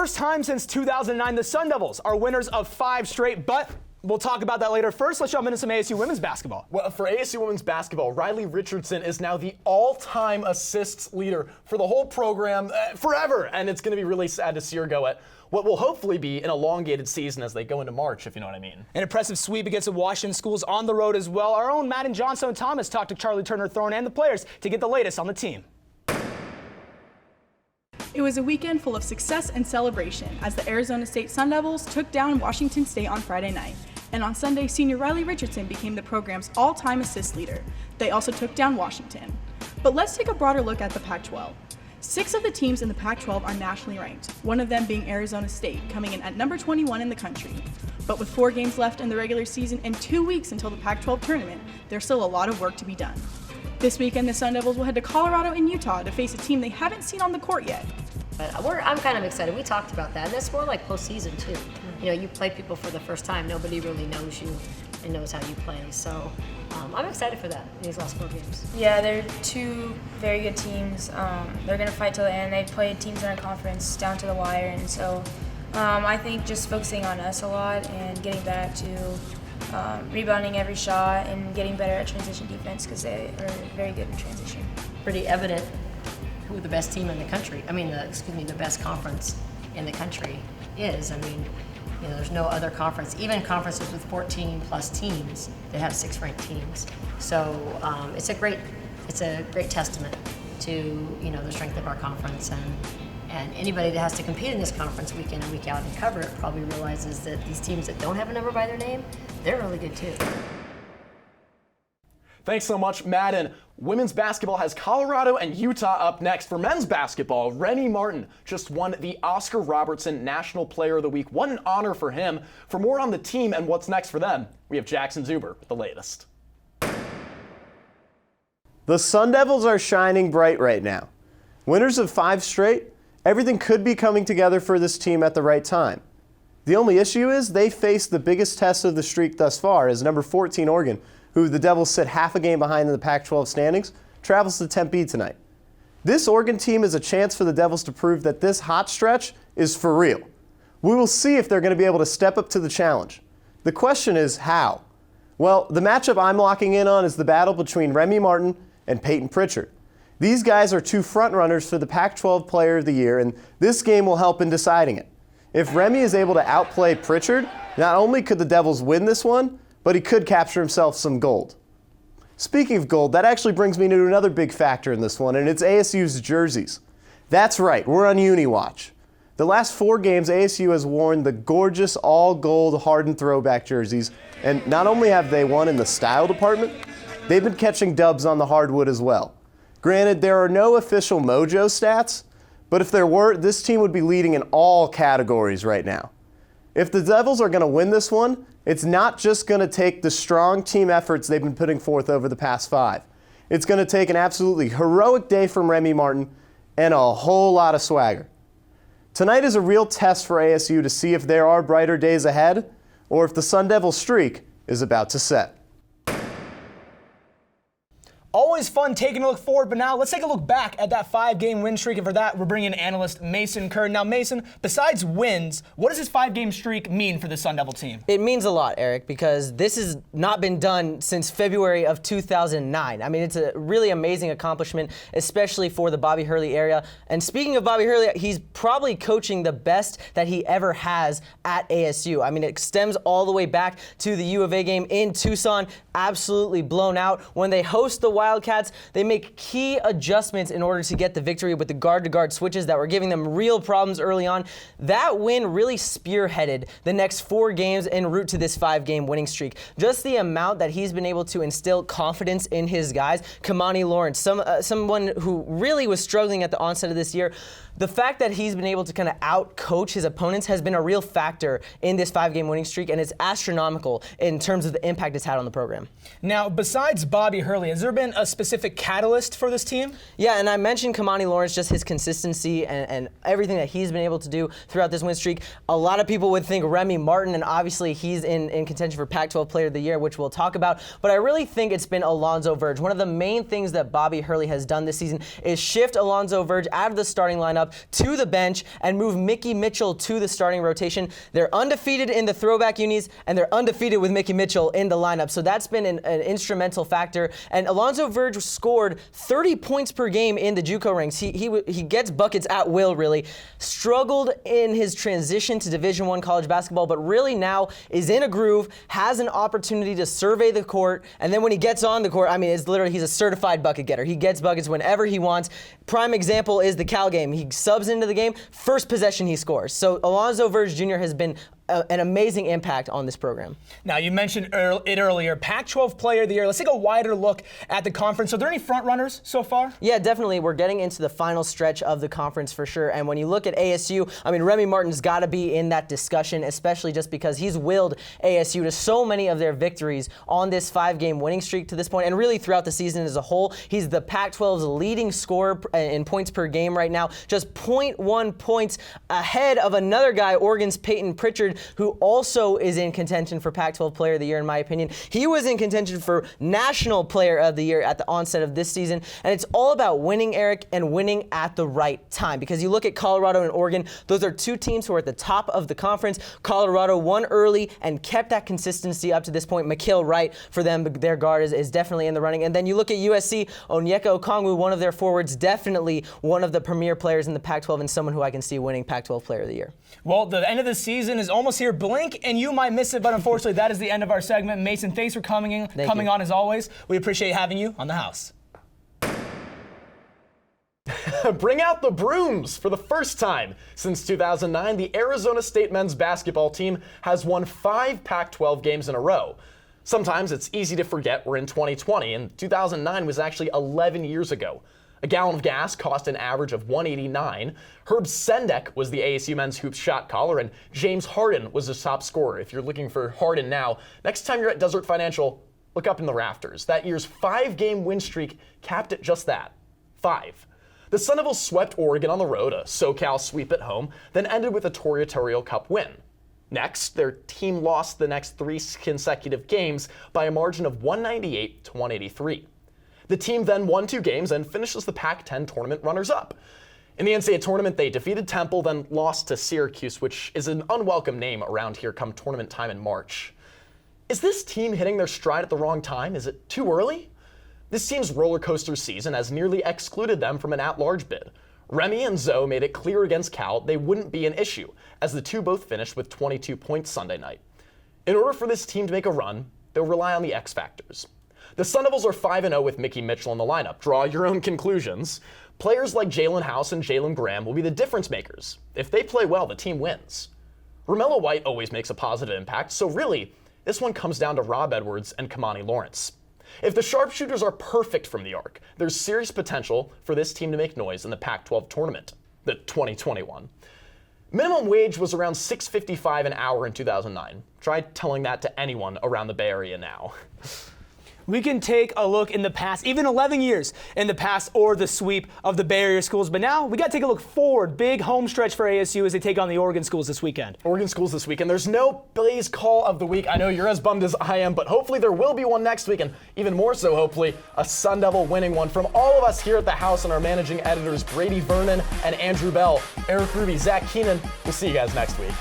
first time since 2009, the Sun Devils are winners of 5 straight, but we'll talk about that later. First, let's jump into some ASU women's basketball. Well, for ASU women's basketball, Riley Richardson is now the all-time assists leader for the whole program forever, and it's going to be really sad to see her go at what will hopefully be an elongated season as they go into March, if you know what I mean. An impressive sweep against the Washington schools on the road as well. Our own Madden Johnson Thomas talked to Charli Turner-Thorne and the players to get the latest on the team. It was a weekend full of success and celebration as the Arizona State Sun Devils took down Washington State on Friday night. And on Sunday, senior Riley Richardson became the program's all-time assist leader. They also took down Washington. But let's take a broader look at the Pac-12. 6 of the teams in the Pac-12 are nationally ranked, one of them being Arizona State, coming in at number 21 in the country. But with 4 games left in the regular season and 2 weeks until the Pac-12 tournament, there's still a lot of work to be done. This weekend, the Sun Devils will head to Colorado and Utah to face a team they haven't seen on the court yet. But I'm kind of excited. We talked about that. And it's more like postseason, too. You know, you play people for the first time. Nobody really knows you and knows how you play. So I'm excited for that, these last 4 games. Yeah, they're 2 very good teams. They're going to fight till the end. They played teams in our conference down to the wire. And so I think just focusing on us a lot and getting back to rebounding every shot and getting better at transition defense because they are very good in transition. Pretty evident who the best team in the country, the best conference in the country is. I mean, you know, there's no other conference, even conferences with 14 plus teams that have 6 ranked teams. So it's a great testament to, you know, the strength of our conference, and anybody that has to compete in this conference week in and week out and cover it probably realizes that these teams that don't have a number by their name, they're really good too. Thanks so much, Madden. Women's basketball has Colorado and Utah up next. For men's basketball, Remy Martin just won the Oscar Robertson National Player of the Week. What an honor for him. For more on the team and what's next for them, we have Jackson Zuber with the latest. The Sun Devils are shining bright right now. Winners of 5 straight, everything could be coming together for this team at the right time. The only issue is they face the biggest test of the streak thus far as number 14 Oregon, who the Devils sit half a game behind in the Pac-12 standings, travels to Tempe tonight. This Oregon team is a chance for the Devils to prove that this hot stretch is for real. We will see if they're going to be able to step up to the challenge. The question is how? Well, the matchup I'm locking in on is the battle between Remy Martin and Peyton Pritchard. These guys are 2 frontrunners for the Pac-12 Player of the Year, and this game will help in deciding it. If Remy is able to outplay Pritchard, not only could the Devils win this one, but he could capture himself some gold. Speaking of gold, that actually brings me to another big factor in this one, and it's ASU's jerseys. That's right, we're on Uni Watch. The last 4 games, ASU has worn the gorgeous all-gold hardened throwback jerseys, and not only have they won in the style department, they've been catching dubs on the hardwood as well. Granted, there are no official Mojo stats, but if there were, this team would be leading in all categories right now. If the Devils are going to win this one, it's not just going to take the strong team efforts they've been putting forth over the past 5. It's going to take an absolutely heroic day from Remy Martin and a whole lot of swagger. Tonight is a real test for ASU to see if there are brighter days ahead or if the Sun Devil streak is about to set. Always fun taking a look forward, but now let's take a look back at that 5-game win streak. And for that, we're bringing in analyst Mason Kern. Now, Mason, besides wins, what does this 5-game streak mean for the Sun Devil team? It means a lot, Eric, because this has not been done since February of 2009. I mean, it's a really amazing accomplishment, especially for the Bobby Hurley area. And speaking of Bobby Hurley, he's probably coaching the best that he ever has at ASU. I mean, it stems all the way back to the U of A game in Tucson, absolutely blown out. When they host the Wildcats, they make key adjustments in order to get the victory with the guard-to-guard switches that were giving them real problems early on. That win really spearheaded the next 4 games en route to this 5-game winning streak. Just the amount that he's been able to instill confidence in his guys. Kamani Lawrence, someone who really was struggling at the onset of this year. The fact that he's been able to kind of out-coach his opponents has been a real factor in this 5-game winning streak, and it's astronomical in terms of the impact it's had on the program. Now, besides Bobby Hurley, has there been a specific catalyst for this team? Yeah, and I mentioned Kamani Lawrence, just his consistency and everything that he's been able to do throughout this win streak. A lot of people would think Remy Martin, and obviously he's in contention for Pac-12 Player of the Year, which we'll talk about. But I really think it's been Alonzo Verge. One of the main things that Bobby Hurley has done this season is shift Alonzo Verge out of the starting lineup to the bench and move Mickey Mitchell to the starting rotation. They're undefeated in the throwback unis, and they're undefeated with Mickey Mitchell in the lineup. So that's been an instrumental factor. And Alonzo Verge scored 30 points per game in the JUCO ranks. He gets buckets at will, really. Struggled in his transition to Division I college basketball, but really now is in a groove, has an opportunity to survey the court, and then when he gets on the court, I mean, it's literally, he's a certified bucket getter. He gets buckets whenever he wants. Prime example is the Cal game. He subs into the game, first possession he scores. So Alonzo Verge Jr. has been an amazing impact on this program. Now, you mentioned it earlier, Pac-12 Player of the Year. Let's take a wider look at the conference. Are there any front runners so far? Yeah, definitely. We're getting into the final stretch of the conference for sure. And when you look at ASU, I mean, Remy Martin's got to be in that discussion, especially just because he's willed ASU to so many of their victories on this 5-game winning streak to this point, and really throughout the season as a whole. He's the Pac-12's leading scorer in points per game right now, just 0.1 points ahead of another guy, Oregon's Peyton Pritchard, who also is in contention for Pac-12 Player of the Year, in my opinion. He was in contention for National Player of the Year at the onset of this season, and it's all about winning, Eric, and winning at the right time. Because you look at Colorado and Oregon, those are two teams who are at the top of the conference. Colorado won early and kept that consistency up to this point. Mikhail Wright, for them, their guard is definitely in the running. And then you look at USC, Onyeka Okongwu, one of their forwards, definitely one of the premier players in the Pac-12 and someone who I can see winning Pac-12 Player of the Year. Well, the end of the season is almost here. Blink and you might miss it, but unfortunately that is the end of our segment. Mason, thanks for coming on as always. We appreciate having you on the house. Bring out the brooms. For the first time since 2009, the Arizona State men's basketball team has won 5 Pac-12 games in a row. Sometimes it's easy to forget we're in 2020, and 2009 was actually 11 years ago. A gallon of gas cost an average of $1.89. Herb Sendek was the ASU men's hoops shot caller, and James Harden was the top scorer. If you're looking for Harden now, next time you're at Desert Financial, look up in the rafters. That year's 5-game win streak capped at just that, 5. The Sun Devils swept Oregon on the road, a SoCal sweep at home, then ended with a Territorial Cup win. Next, their team lost the next 3 consecutive games by a margin of 198 to 183. The team then won 2 games and finishes the Pac-10 tournament runners-up. In the NCAA tournament, they defeated Temple, then lost to Syracuse, which is an unwelcome name around here come tournament time in March. Is this team hitting their stride at the wrong time? Is it too early? This team's roller coaster season has nearly excluded them from an at-large bid. Remy and Zoe made it clear against Cal they wouldn't be an issue, as the two both finished with 22 points Sunday night. In order for this team to make a run, they'll rely on the X factors. The Sun Devils are 5-0 with Mickey Mitchell in the lineup. Draw your own conclusions. Players like Jalen House and Jalen Graham will be the difference makers. If they play well, the team wins. Romello White always makes a positive impact, so really, this one comes down to Rob Edwards and Kamani Lawrence. If the sharpshooters are perfect from the arc, there's serious potential for this team to make noise in the Pac-12 tournament, the 2021. Minimum wage was around $6.55 an hour in 2009. Try telling that to anyone around the Bay Area now. We can take a look in the past, even 11 years in the past, or the sweep of the Bay Area schools. But now we got to take a look forward. Big home stretch for ASU as they take on the Oregon schools this weekend. Oregon schools this weekend. There's no Blaze call of the week. I know you're as bummed as I am, but hopefully there will be one next week, and even more so, hopefully, a Sun Devil winning one. From all of us here at the house and our managing editors, Brady Vernon and Andrew Bell, Eric Ruby, Zach Keenan, we'll see you guys next week.